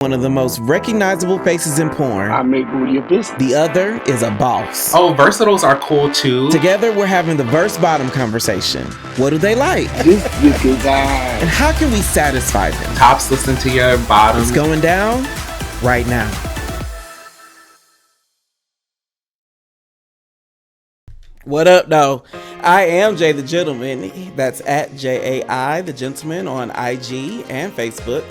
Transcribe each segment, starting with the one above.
One of the most recognizable faces in porn. I make booty a business. The other is a boss. Oh, versatiles are cool too. Together, we're having the verse bottom conversation. What do they like? This is I. And how can we satisfy them? Tops listen to your bottom. It's going down right now. What up, though? I am Jay the Gentleman. That's at JAI the Gentleman on IG and Facebook.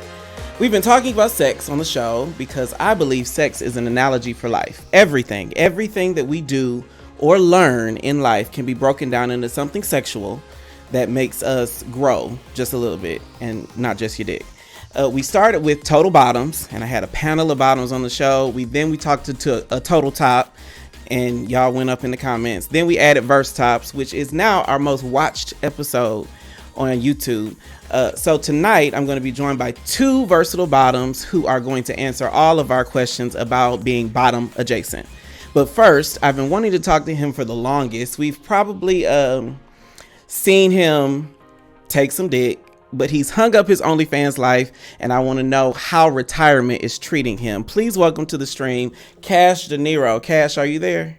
We've been talking about sex on the show because I believe sex is an analogy for life. Everything that we do or learn in life can be broken down into something sexual that makes us grow just a little bit and not just your dick. We started with total bottoms, and I had a panel of bottoms on the show. We talked to a total top, and y'all went up in the comments. Then we added verse tops, which is now our most watched episode on YouTube. So tonight I'm going to be joined by two versatile bottoms who are going to answer all of our questions about being bottom adjacent. But first, I've been wanting to talk to him for the longest. We've probably seen him take some dick, but he's hung up his OnlyFans life, and I want to know how retirement is treating him. Please welcome to the stream, Kash Dinero. Kash, are you there?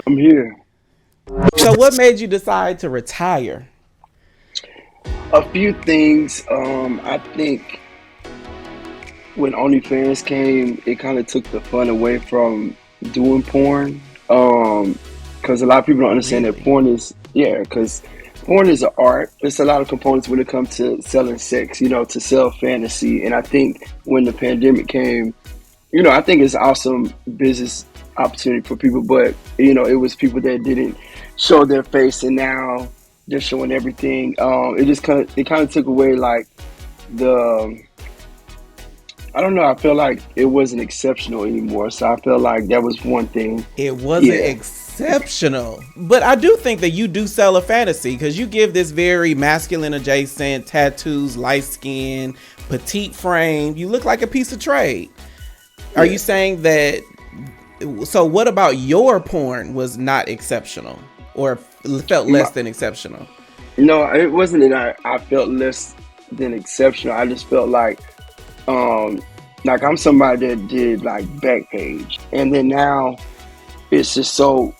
I'm here. So what made you decide to retire? A few things. I think when OnlyFans came, it kind of took the fun away from doing porn. Because a lot of people don't understand that porn is, because porn is an art. There's a lot of components when it comes to selling sex, to sell fantasy. And I think when the pandemic came, I think it's awesome business opportunity for people. But, it was people that didn't show their face, and now they're showing everything. It kind of took away like I feel like it wasn't exceptional anymore. So I feel like that was one thing. It wasn't exceptional, but I do think that you do sell a fantasy because you give this very masculine adjacent, tattoos, light skin, petite frame. You look like a piece of trade. Are you saying that? So what about your porn was not exceptional or felt less than exceptional? No, it wasn't that I felt less than exceptional. I just felt like I'm somebody that did like Backpage, and then now it's just so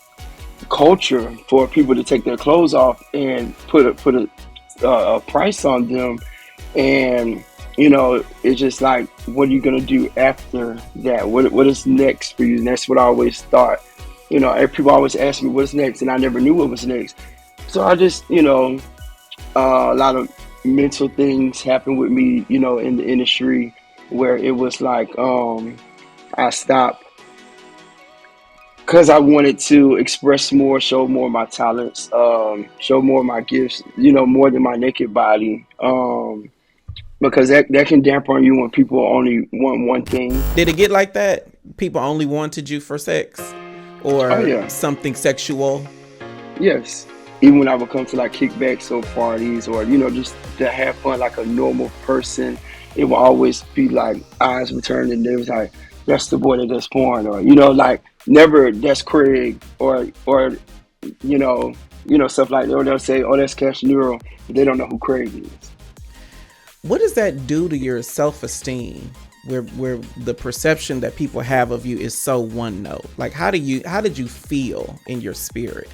culture for people to take their clothes off and put a price on them, and it's just like, what are you gonna do after that? What is next for you? And that's what I always thought. People always ask me what's next, and I never knew what was next. So I just, a lot of mental things happened with me, in the industry, where it was like I stopped because I wanted to express more, show more of my talents, show more of my gifts, more than my naked body. Because that can dampen you when people only want one thing. Did it get like that? People only wanted you for sex or something sexual? Yes. Even when I would come to like kickbacks or parties or, just to have fun like a normal person, it will always be like eyes would turn and it was like, that's the boy that does porn, or, like never that's Craig or stuff like that. Or they'll say, oh, that's Kash Dinero, but they don't know who Craig is. What does that do to your self-esteem where the perception that people have of you is so one note? Like, how did you feel in your spirit?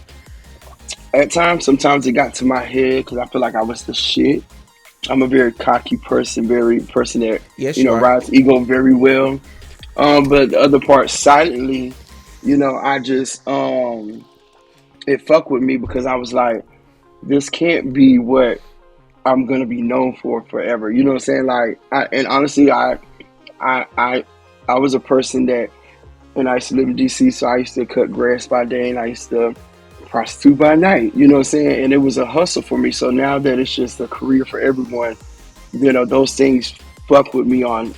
At times, sometimes it got to my head because I feel like I was the shit. I'm a very cocky person, that, rides ego very well. But the other part, silently, I just, it fucked with me because I was like, this can't be what I'm going to be known for forever. You know what I'm saying? Like, honestly, I was a person that, and I used to live in DC, so I used to cut grass by day and I used to prostitute by night, you know what I'm saying? And it was a hustle for me. So now that it's just a career for everyone, those things fuck with me on,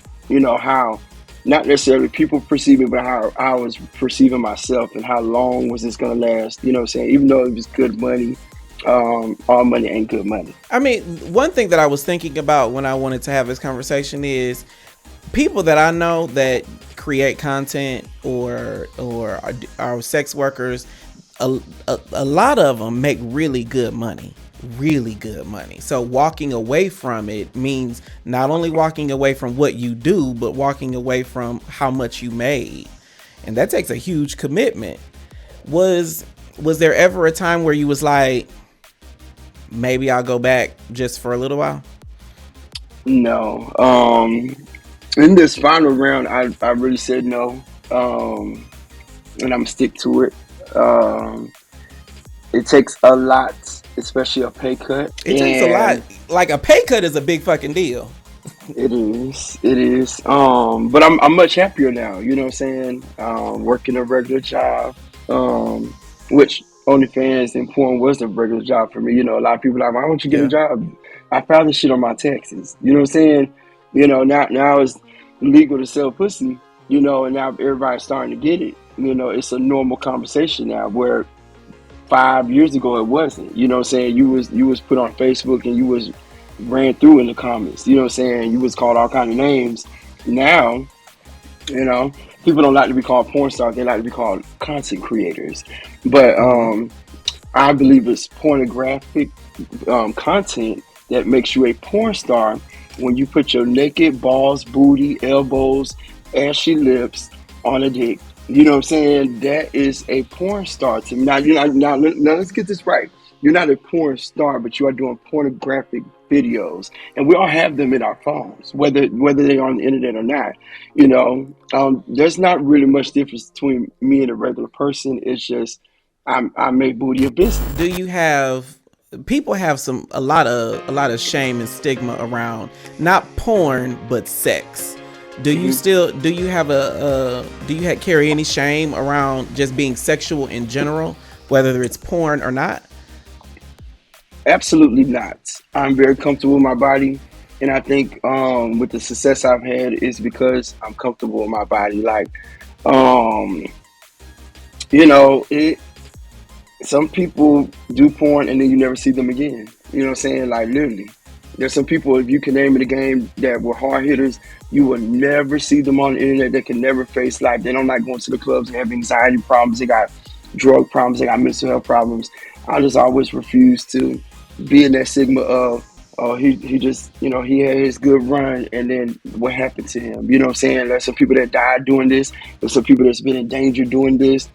how not necessarily people perceive me, but how I was perceiving myself and how long was this going to last, you know what I'm saying? Even though it was good money, all money ain't good money. I mean, one thing that I was thinking about when I wanted to have this conversation is people that I know that create content or are sex workers, a lot of them make really good money. really good money. So walking away from it means not only walking away from what you do, but walking away from how much you made. And that takes a huge commitment. Was there ever a time where you was like, maybe I'll go back just for a little while? No. In this final round, I really said no. And I'm stick to it. It takes a lot, especially a pay cut. It takes a lot. Like a pay cut is a big fucking deal. It is. It is. But I'm much happier now. You know what I'm saying? Working a regular job, which OnlyFans and porn was a regular job for me. You know, a lot of people are like, why don't you get a job? I found this shit on my taxes. You know what I'm saying? You know, now it's legal to sell pussy. You know, and now everybody's starting to get it. You know, it's a normal conversation now. Where 5 years ago it wasn't. You know what I'm saying? You was put on Facebook and you was ran through in the comments. You know what I'm saying? You was called all kind of names. Now, you know, people don't like to be called porn stars. They like to be called content creators. But I believe it's pornographic content that makes you a porn star when you put your naked balls, booty, elbows, ashy lips on a dick. You know what I'm saying? That is a porn star to me. Now, now let's get this right. You're not a porn star, but you are doing pornographic videos, and we all have them in our phones, whether they're on the internet or not. You know, there's not really much difference between me and a regular person. It's just I make booty a business. Do you have people have a lot of shame and stigma around not porn but sex? Do you carry any shame around just being sexual in general, whether it's porn or not? Absolutely not. I'm very comfortable with my body, and I think with the success I've had is because I'm comfortable with my body. Like, um, you know, some people do porn and then you never see them again. You know what I'm saying? Like, literally. There's some people, if you can name it a game, that were hard hitters, you will never see them on the internet. They can never face life. They don't like going to the clubs. They have anxiety problems. They got drug problems. They got mental health problems. I just always refuse to be in that stigma of, oh, he just, you know, he had his good run and then what happened to him? You know what I'm saying? There's some people that died doing this. There's some people that's been in danger doing this.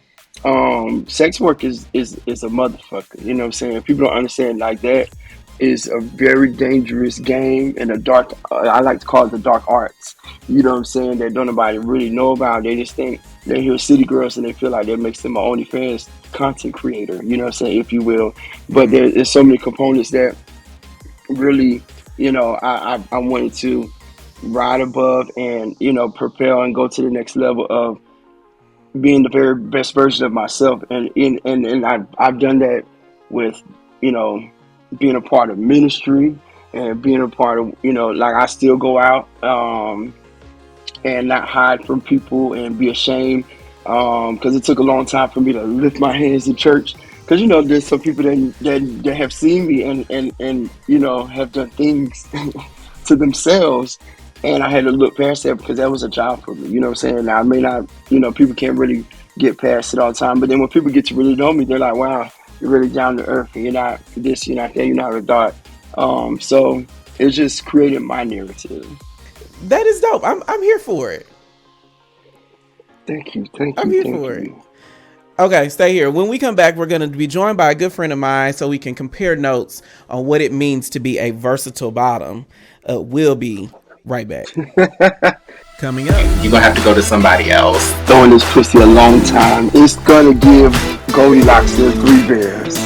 Sex work is a motherfucker. You know what I'm saying? People don't understand like that is a very dangerous game and a dark, I like to call it the dark arts. You know what I'm saying? That don't nobody really know about. They just think they hear city girls and they feel like that makes them an OnlyFans content creator, you know what I'm saying, if you will. But there's so many components that really, you know, I wanted to ride above and, you know, propel and go to the next level of being the very best version of myself. And I've done that with, you know, being a part of ministry and being a part of, you know, like I still go out and not hide from people and be ashamed because it took a long time for me to lift my hands in church. Because, you know, there's some people that have seen me and you know, have done things to themselves. And I had to look past that because that was a job for me. You know what I'm saying? Now, I may not, you know, people can't really get past it all the time. But then when people get to really know me, they're like, wow, you're really down to earth. And you're not this, you're not that, you're not a dart. So it just created my narrative. That is dope. I'm here for it. Thank you. I'm here for it. Okay, stay here. When we come back, we're going to be joined by a good friend of mine so we can compare notes on what it means to be a versatile bottom. We'll be right back. Coming up, you're going to have to go to somebody else. Throwing this pussy a long time. It's going to give Goldilocks their 3 bears.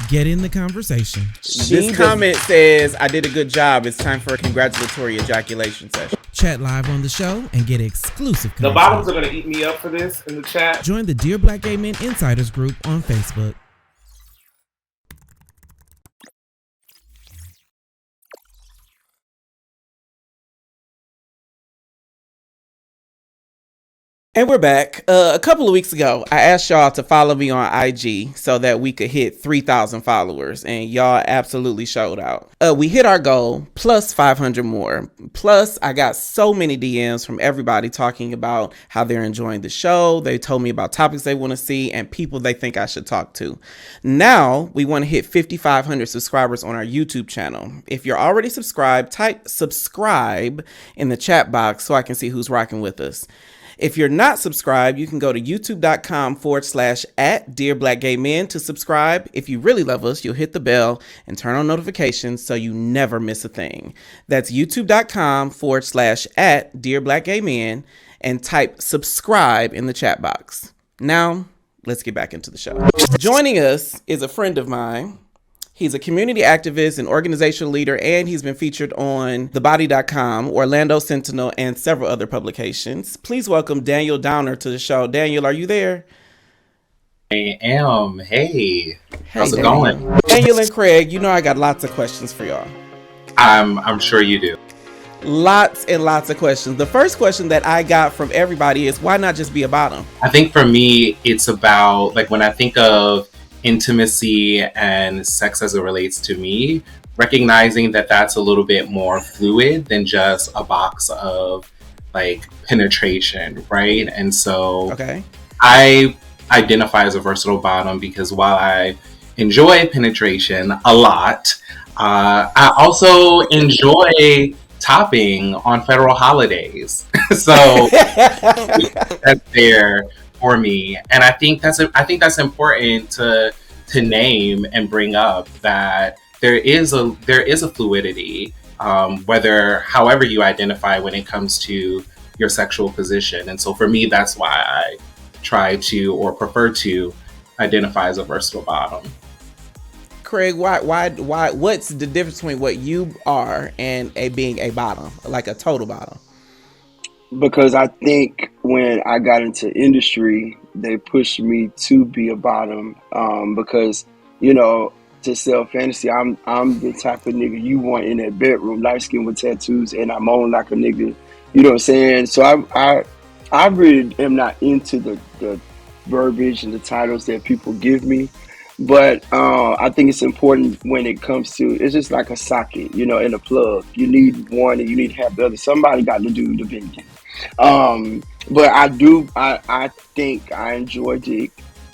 Get in the conversation. This comment says, I did a good job. It's time for a congratulatory ejaculation session. Chat live on the show and get exclusive content. The bottoms are going to eat me up for this in the chat. Join the Dear Black Gay Men Insiders group on Facebook. And we're back. A couple of weeks ago, I asked y'all to follow me on IG so that we could hit 3,000 followers, and y'all absolutely showed out. We hit our goal, plus 500 more. Plus, I got so many DMs from everybody talking about how they're enjoying the show. They told me about topics they want to see and people they think I should talk to. Now, we want to hit 5,500 subscribers on our YouTube channel. If you're already subscribed, type subscribe in the chat box so I can see who's rocking with us. If you're not subscribed, you can go to youtube.com/@DearBlackGayMen to subscribe. If you really love us, you'll hit the bell and turn on notifications so you never miss a thing. That's youtube.com/@DearBlackGayMen and type subscribe in the chat box. Now, let's get back into the show. Joining us is a friend of mine. He's a community activist and organizational leader, and he's been featured on TheBody.com, Orlando Sentinel, and several other publications. Please welcome Daniel Downer to the show. Daniel, are you there? I am. Hey, how's it going? Daniel and Craig, you know I got lots of questions for y'all. I'm sure you do. Lots and lots of questions. The first question that I got from everybody is, why not just be a bottom? I think for me, it's about, like, when I think of intimacy and sex as it relates to me, recognizing that that's a little bit more fluid than just a box of like penetration, right? And so I identify as a versatile bottom because while I enjoy penetration a lot, I also enjoy topping on federal holidays. So that's there for me, and I think that's important to name and bring up, that there is a fluidity, however you identify when it comes to your sexual position. And so for me, that's why I try to, or prefer to, identify as a versatile bottom. Craig, why? What's the difference between what you are and being a bottom, like a total bottom? Because I think when I got into industry, they pushed me to be a bottom. Because, you know, to sell fantasy, I'm the type of nigga you want in that bedroom, light skin with tattoos, and I'm on like a nigga. You know what I'm saying? So I really am not into the verbiage and the titles that people give me. But I think it's important when it comes to, it's just like a socket, you know, and a plug. You need one and you need to have the other. Somebody got to do the vending. But I think I enjoy dick,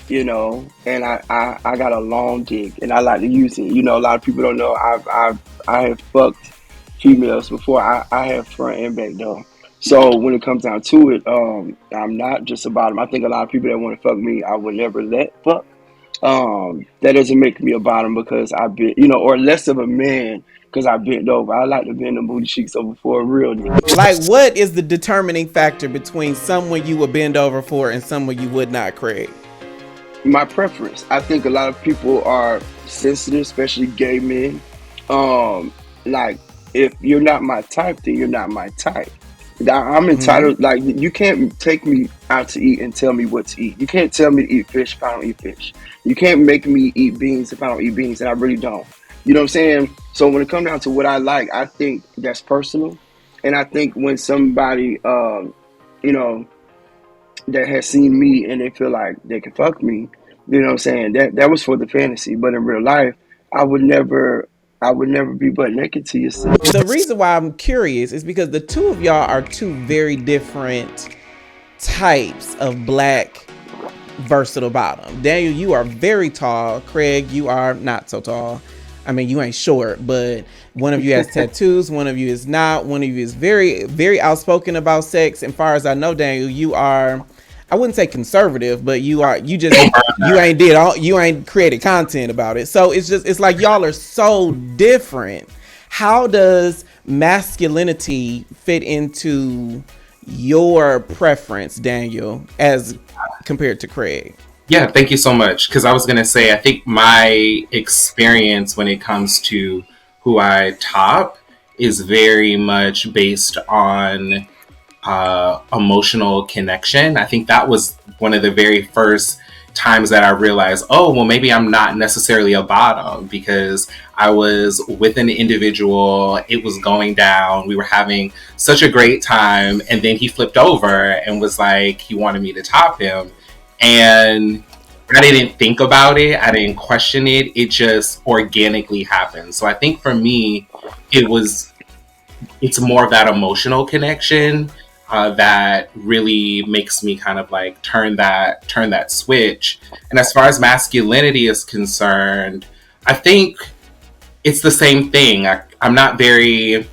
you know, and I got a long dick and I like to use it. You know, a lot of people don't know I have fucked females before. I have front and back door. So when it comes down to it, I'm not just a bottom. I think a lot of people that want to fuck me, I would never let fuck. That doesn't make me a bottom because I've been, you know, or less of a man because I bent over. I like to bend the booty cheeks over for a real nigga. Like, what is the determining factor between someone you would bend over for and someone you would not, Craig? My preference. I think a lot of people are sensitive, especially gay men. Like, if you're not my type, then you're not my type. I'm entitled. Like, you can't take me out to eat and tell me what to eat. You can't tell me to eat fish if I don't eat fish. You can't make me eat beans if I don't eat beans, and I really don't. You know what I'm saying? So when it comes down to what I like, I think that's personal. And I think when somebody, you know, that has seen me and they feel like they can fuck me, you know what I'm saying? That was for the fantasy. But in real life, I would never be butt naked to you. The reason why I'm curious is because the two of y'all are two very different types of black versatile bottom. Daniel, you are very tall. Craig, you are not so tall. I mean, you ain't short, but one of you has tattoos, one of you is not. One of you is very, very outspoken about sex. And far as I know, Daniel, you are, I wouldn't say conservative, but you ain't created content about it. So it's like y'all are so different. How does masculinity fit into your preference, Daniel, as compared to Craig? Yeah, thank you so much. Because I was going to say, I think my experience when it comes to who I top is very much based on emotional connection. I think that was one of the very first times that I realized, oh, well, maybe I'm not necessarily a bottom because I was with an individual, it was going down, we were having such a great time, and then he flipped over and was like, he wanted me to top him. And I didn't think about it, I didn't question it, it just organically happened. So I think for me, it's more of that emotional connection that really makes me kind of like turn that switch. And as far as masculinity is concerned, I think it's the same thing. I'm not very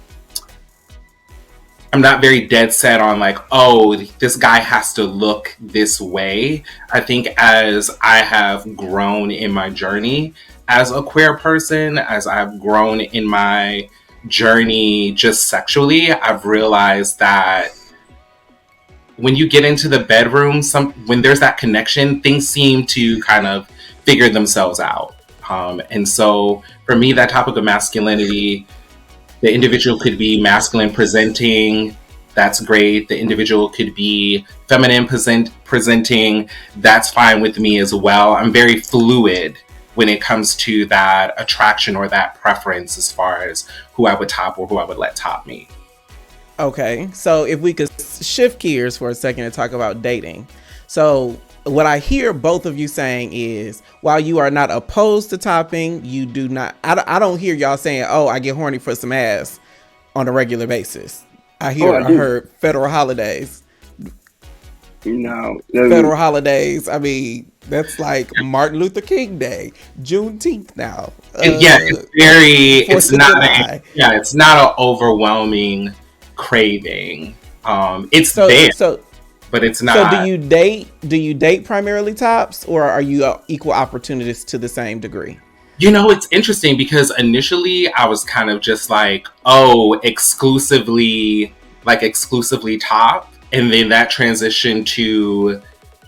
dead set on like, oh, this guy has to look this way. I think as I have grown in my journey as a queer person, as I've grown in my journey just sexually, I've realized that when you get into the bedroom, when there's that connection, things seem to kind of figure themselves out. And so for me, that topic of masculinity, the individual could be masculine presenting, that's great. The individual could be feminine presenting, that's fine with me as well. I'm very fluid when it comes to that attraction or that preference as far as who I would top or who I would let top me. Okay, so if we could shift gears for a second and talk about dating. So what I hear both of you saying is, while you are not opposed to topping, you do not, I don't hear y'all saying, oh, I get horny for some ass on a regular basis. I heard federal holidays. No. Federal holidays, I mean, that's like Martin Luther King Day, Juneteenth now. It's not an overwhelming craving. It's there, but it's not. So do you date primarily tops, or are you equal opportunists to the same degree? You know, it's interesting because initially I was kind of just like, oh, exclusively top, and then that transitioned to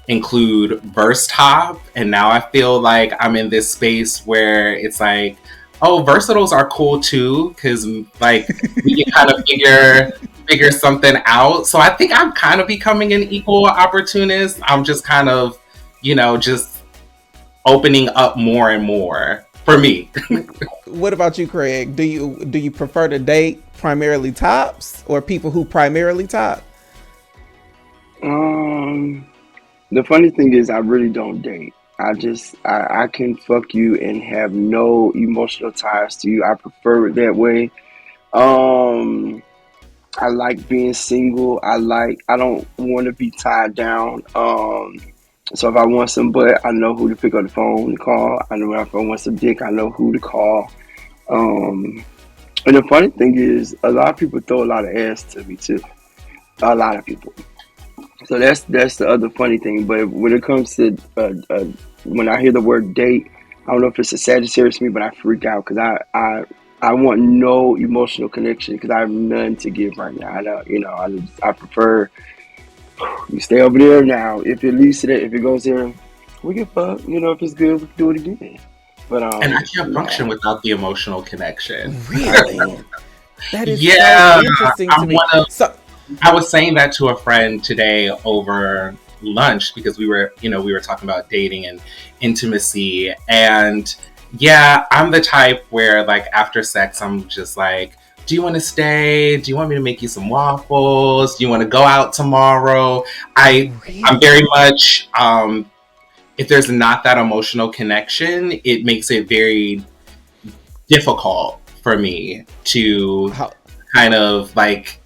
include verse top, and now I feel like I'm in this space where it's like, oh, versatiles are cool too, because like we can kind of figure something out. So I think I'm kind of becoming an equal opportunist. I'm just kind of, just opening up more and more for me. What about you, Craig? Do you prefer to date primarily tops or people who primarily top? The funny thing is I really don't date. I can fuck you and have no emotional ties to you. I prefer it that way. I like being single. I don't want to be tied down. So if I want some butt, I know who to pick up the phone to call. I know if I want some dick, I know who to call. And the funny thing is, a lot of people throw a lot of ass to me too. A lot of people. So that's the other funny thing. But when it comes to when I hear the word date, I don't know if it's a Sagittarius to me, but I freak out because I want no emotional connection because I have none to give right now. I prefer you stay over there now. If it leads to that, if it goes there, we can fuck. If it's good, we can do it again. But and I can't function without the emotional connection. Really? That is so interesting to me. I was saying that to a friend today over lunch because we were talking about dating and intimacy, and yeah, I'm the type where like after sex, I'm just like, do you want to stay? Do you want me to make you some waffles? Do you want to go out tomorrow? I'm very much, if there's not that emotional connection, it makes it very difficult for me to kind of like,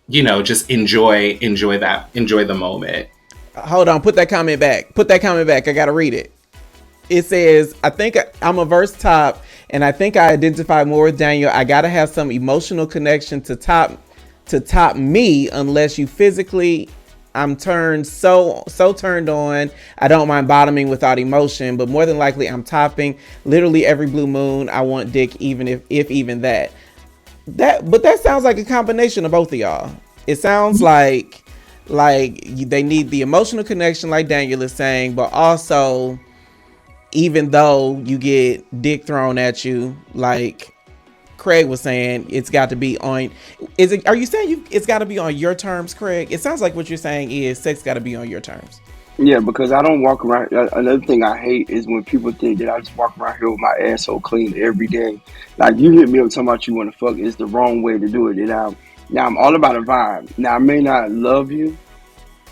just enjoy the moment. Hold on, put that comment back. I gotta read it. It says, I think I'm a verse top, and I think I identify more with Daniel. I gotta have some emotional connection to top me, unless you physically, I'm turned so turned on. I don't mind bottoming without emotion, but more than likely I'm topping literally every blue moon. I want dick, even if even that. But that sounds like a combination of both of y'all. It sounds like they need the emotional connection, like Daniel is saying, but also, even though you get dick thrown at you, like Craig was saying, it's got to be on. Are you saying it's got to be on your terms, Craig? It sounds like what you're saying is sex got to be on your terms. Yeah, because I don't walk around. Another thing I hate is when people think that I just walk around here with my asshole clean every day. Like, you hit me up talking about you want to fuck is the wrong way to do it. Now I'm all about a vibe. Now I may not love you,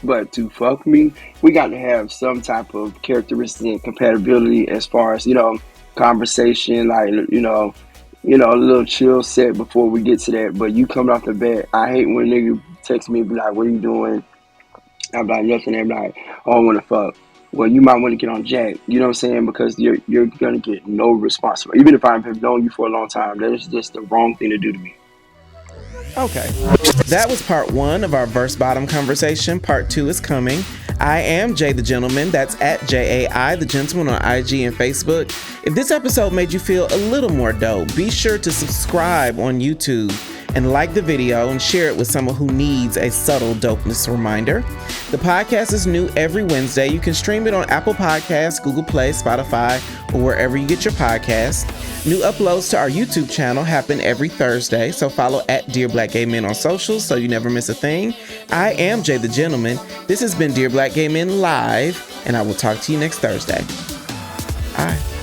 but to fuck me, we got to have some type of characteristic and compatibility as far as, conversation, like, a little chill set before we get to that. But you coming off the bat, I hate when nigga text me and be like, what are you doing? I'm like, nothing. I'm like, oh, I want to fuck. Well, you might want to get on Jack. You know what I'm saying? Because you're gonna get no response. Even if I've known you for a long time, that is just the wrong thing to do to me. Okay. That was part 1 of our verse bottom conversation. Part 2 is coming. I am Jay the Gentleman. That's at JAI the Gentleman on IG and Facebook. If this episode made you feel a little more dope, be sure to subscribe on YouTube and like the video and share it with someone who needs a subtle dopeness reminder. The podcast is new every Wednesday. You can stream it on Apple Podcasts, Google Play, Spotify, or wherever you get your podcasts. New uploads to our YouTube channel happen every Thursday, so follow at Dear Black Gay Men on socials so you never miss a thing. I am Jay the Gentleman. This has been Dear Black Gay Men Live, and I will talk to you next Thursday. Bye.